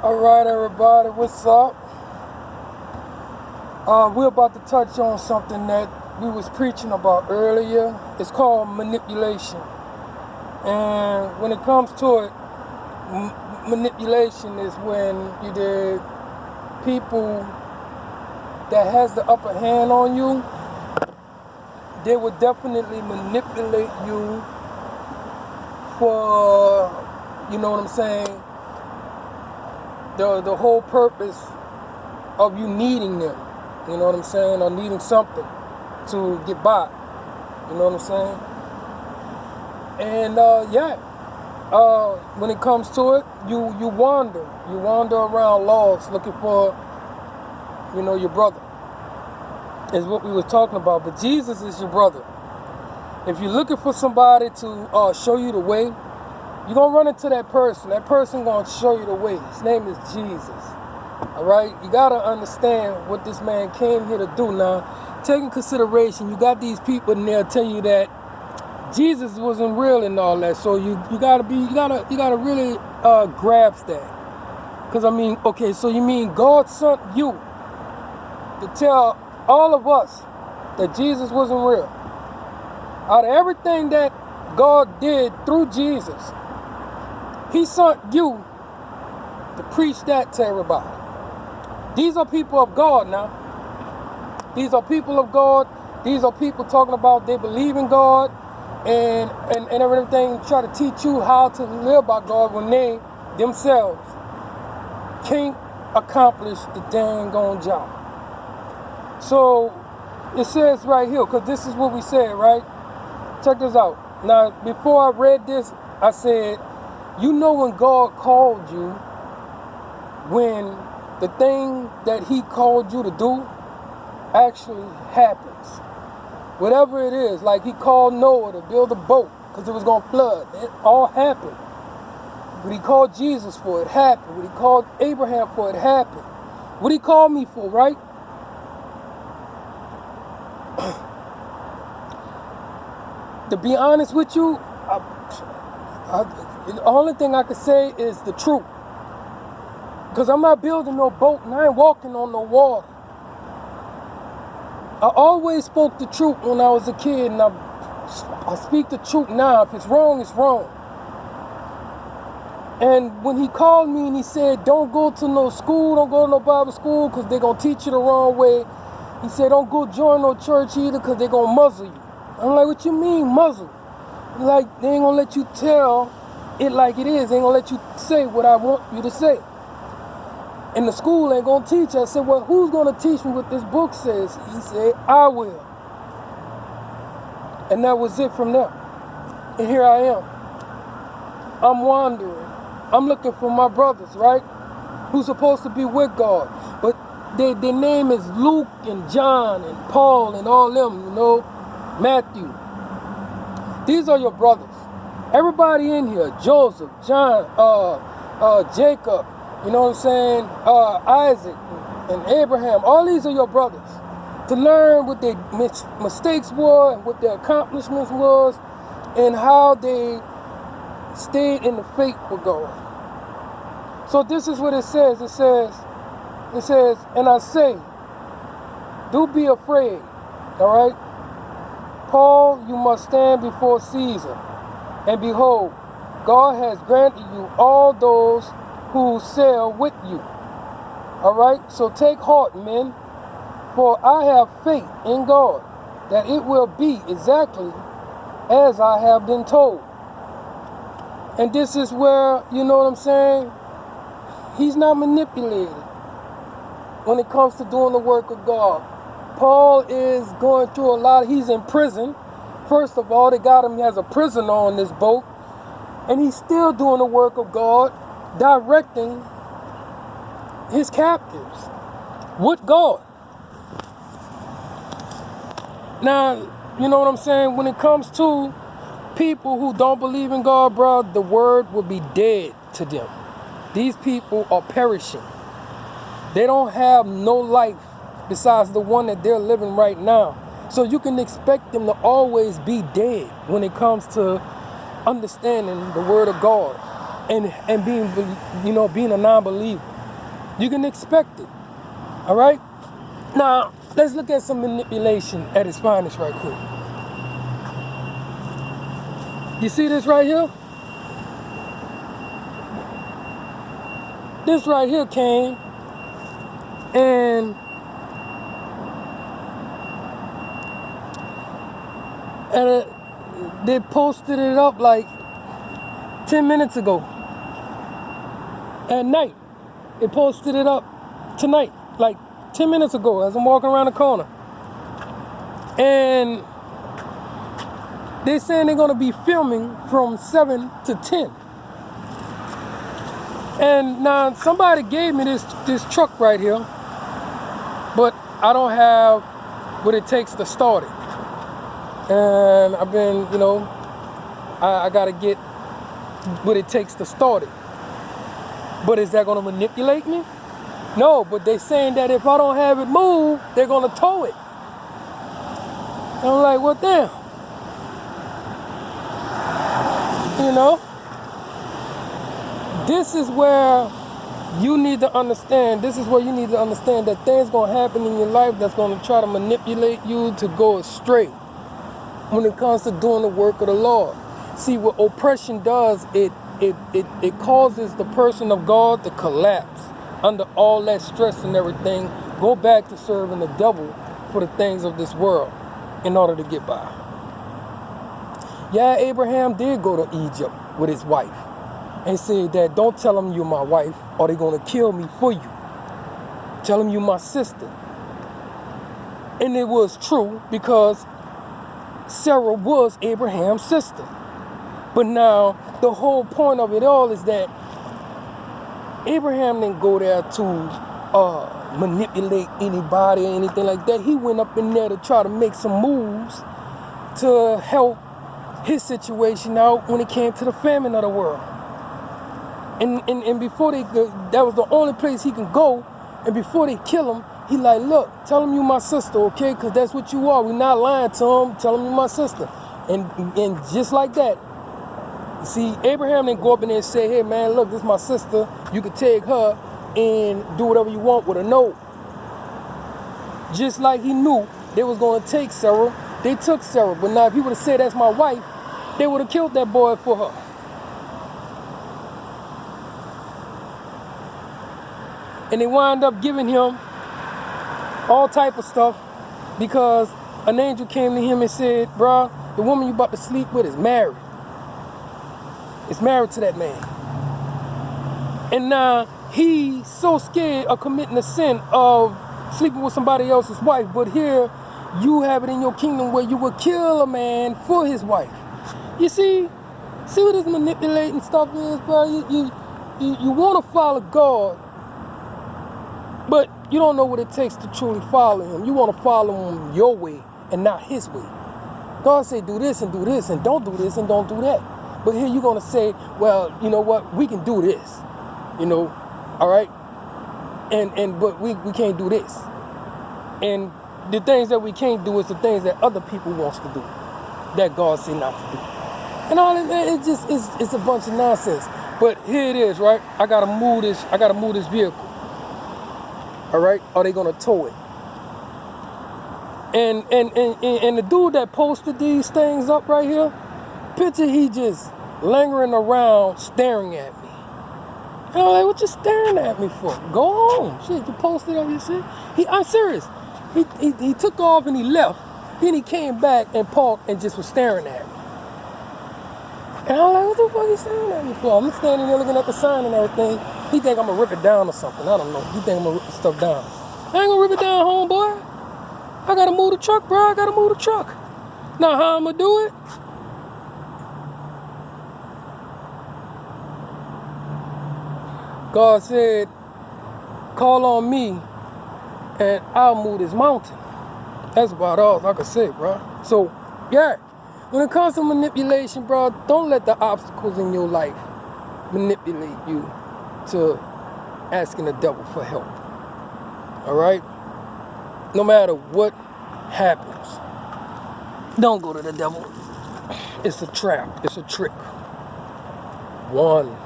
Alright everybody, what's up? We're about to touch on something that we was preaching about earlier. It's called manipulation. And when it comes to it, manipulation is when you did people that has the upper hand on you, they would definitely manipulate you for, you know what I'm saying, the whole purpose of you needing them, you know what I'm saying, or needing something to get by, you know what I'm saying. And when it comes to it, you wander around lost looking for, you know, your brother, is what we were talking about. But Jesus is your brother. If you're looking for somebody to show you the way, you're going to run into that person. That person going to show you the way. His name is Jesus. All right? You got to understand what this man came here to do. Now, take in consideration, you got these people in there telling you that Jesus wasn't real and all that. So you got to really grasp that. Because, I mean, okay, so you mean God sent you to tell all of us that Jesus wasn't real? Out of everything that God did through Jesus, He sent you to preach that to everybody. These are people of God now. These are people of God. These are people talking about they believe in God and everything, try to teach you how to live by God when they themselves can't accomplish the dang on job. So it says right here, because this is what we said, right? Check this out. Now, before I read this, I said, you know when God called you, when the thing that He called you to do actually happens. Whatever it is, like He called Noah to build a boat because it was going to flood. It all happened. What He called Jesus for, it happened. What He called Abraham for, it happened. What He called me for, right? To be honest with you, the only thing I could say is the truth. Because I'm not building no boat and I ain't walking on no water. I always spoke the truth when I was a kid, and I speak the truth now. If it's wrong, it's wrong. And when He called me and He said, don't go to no school, don't go to no Bible school because they're going to teach you the wrong way. He said, don't go join no church either because they're going to muzzle you. I'm like, what you mean, muzzle? Like, they ain't going to let you tell it like it is. They ain't going to let you say what I want you to say. And the school ain't going to teach. I said, well, who's going to teach me what this book says? He said, I will. And that was it from there. And here I am. I'm wandering. I'm looking for my brothers, right? Who's supposed to be with God. But their name is Luke and John and Paul and all them, you know, Matthew. These are your brothers. Everybody in here, Joseph, John, Jacob, you know what I'm saying, Isaac and Abraham, all these are your brothers. To learn what their mistakes were, and what their accomplishments was, and how they stayed in the faith with God. So this is what it says. It says, and I say, do be afraid, all right? Paul, you must stand before Caesar. And behold, God has granted you all those who sail with you. All right? So take heart, men, for I have faith in God that it will be exactly as I have been told. And this is where, you know what I'm saying, He's not manipulated when it comes to doing the work of God. Paul is going through a lot. He's in prison. First of all, they got him as a prisoner on this boat. And he's still doing the work of God, directing his captives with God. Now, you know what I'm saying? When it comes to people who don't believe in God, bro, the word will be dead to them. These people are perishing. They don't have no life besides the one that they're living right now. So you can expect them to always be dead when it comes to understanding the word of God and being, being a non-believer. You can expect it. All right? Now, let's look at some manipulation at its finest right quick. You see this right here? This right here came and they posted it up like 10 minutes ago at night. They posted it up tonight, like 10 minutes ago as I'm walking around the corner. And they're saying they're going to be filming from 7 to 10. And now somebody gave me this truck right here, but I don't have what it takes to start it. And I've been, I got to get what it takes to start it. But is that going to manipulate me? No, but they're saying that if I don't have it moved, they're going to tow it. And I'm like, well, damn. This is where you need to understand. This is where you need to understand that things going to happen in your life that's going to try to manipulate you to go astray when it comes to doing the work of the Lord. See, what oppression does, it causes the person of God to collapse under all that stress and everything, go back to serving the devil for the things of this world in order to get by. Yeah, Abraham did go to Egypt with his wife and said that don't tell them you're my wife or they're going to kill me for you. Tell them you're my sister. And it was true because Sarah was Abraham's sister. But now the whole point of it all is that Abraham didn't go there to manipulate anybody or anything like that. He went up in there to try to make some moves to help his situation out when it came to the famine of the world. And before that was the only place he can go. And before they kill him, he like, look, tell him you my sister, okay? Because that's what you are. We're not lying to him. Tell him you my sister. And just like that, see, Abraham didn't go up in there and say, hey, man, look, this is my sister. You can take her and do whatever you want with her. No. Just like he knew they was going to take Sarah, they took Sarah. But now if he would have said that's my wife, they would have killed that boy for her. And they wind up giving him all type of stuff because an angel came to him and said, bruh, the woman you about to sleep with is married. It's married to that man. And now he's so scared of committing the sin of sleeping with somebody else's wife. But here you have it in your kingdom where you would kill a man for his wife. You see what this manipulating stuff is, bro? You want to follow God, but you don't know what it takes to truly follow him. You want to follow him your way and not his way. God say do this and don't do this and don't do that. But here you're going to say, well, you know what? We can do this, all right? But we can't do this. And the things that we can't do is the things that other people wants to do, that God say not to do. And all that, it's a bunch of nonsense. But here it is, right? I got to move this vehicle. All right? Or they going to tow it. And the dude that posted these things up right here, picture he just lingering around staring at me. And I'm like, what you staring at me for? Go home. Shit, you posted up your shit. I'm serious. He took off and he left. Then he came back and parked and just was staring at me. And I'm like, what the fuck he staring at me for? I'm standing there looking at the sign and everything. He think I'm gonna rip it down or something. I don't know. He think I'm gonna rip the stuff down. I ain't gonna rip it down, homeboy. I gotta move the truck, bro. I gotta move the truck. Now how I'm gonna do it? God said, call on me and I'll move this mountain. That's about all I can say, bro. So, yeah, when it comes to manipulation, bro, don't let the obstacles in your life manipulate you to asking the devil for help. All right? No matter what happens, don't go to the devil. It's a trap. It's a trick. 1.